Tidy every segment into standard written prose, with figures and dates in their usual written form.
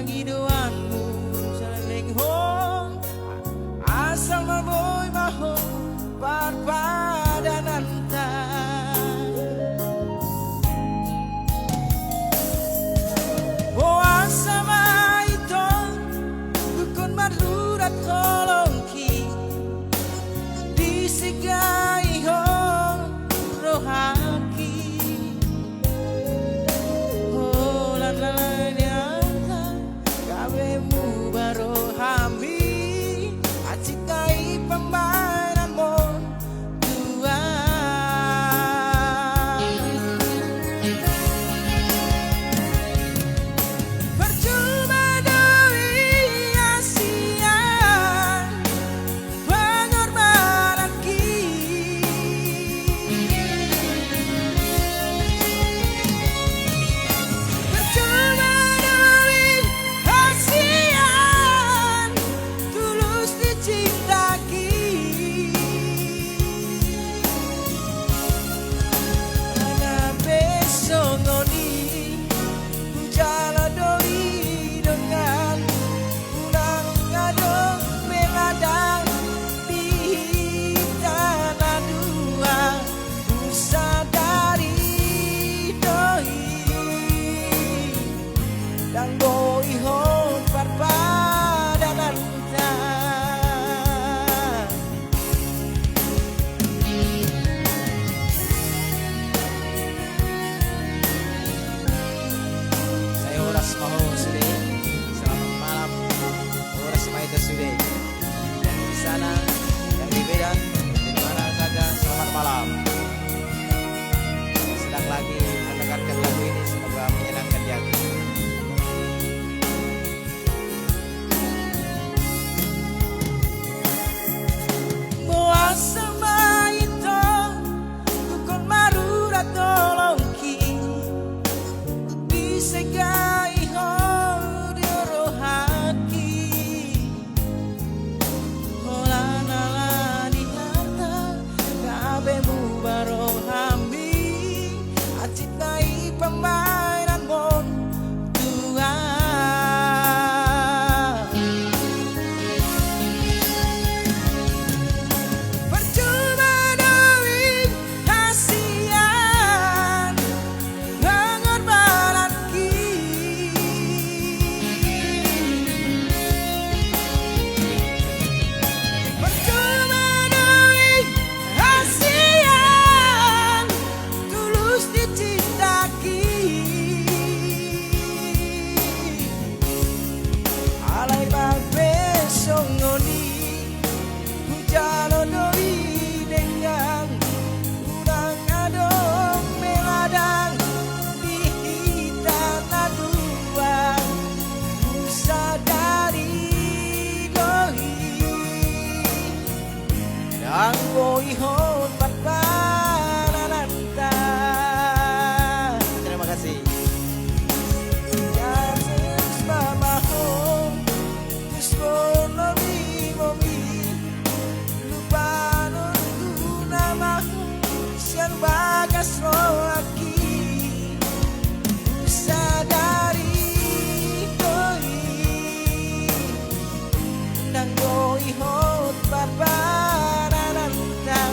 pangiduanmu saling hong asal maboy maho parpadanan ta boa sama itu dukun marurat kolongki disigai hong rohaki lagi mendengarkan lagu ini, semoga menyenangkan di hati. Boa sama itu dukun marurat tolongki disegai hodioro haki holanala di harta kabemu barong hambi cintai pemainan bon Tuhan percuma duit kasihan pengorbanan ki percuma duit kasihan tulus dicintaki alai babe songoni hujalodoi dengan udang adong meladang di tanah dua sadari doi dan boihon patpananan ta. Terima kasih. Bagas roaki sadari doi nang doi hot barbaranan ta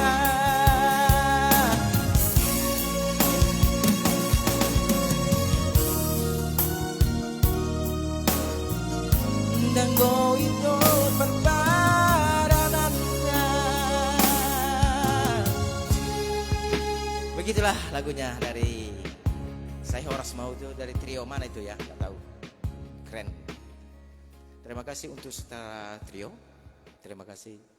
nang doi hot barbaranan ta. Begitulah lagunya dari Saya Horas Mau itu dari trio mana itu ya? Nggak tahu. Keren. Terima kasih untuk setara trio. Terima kasih.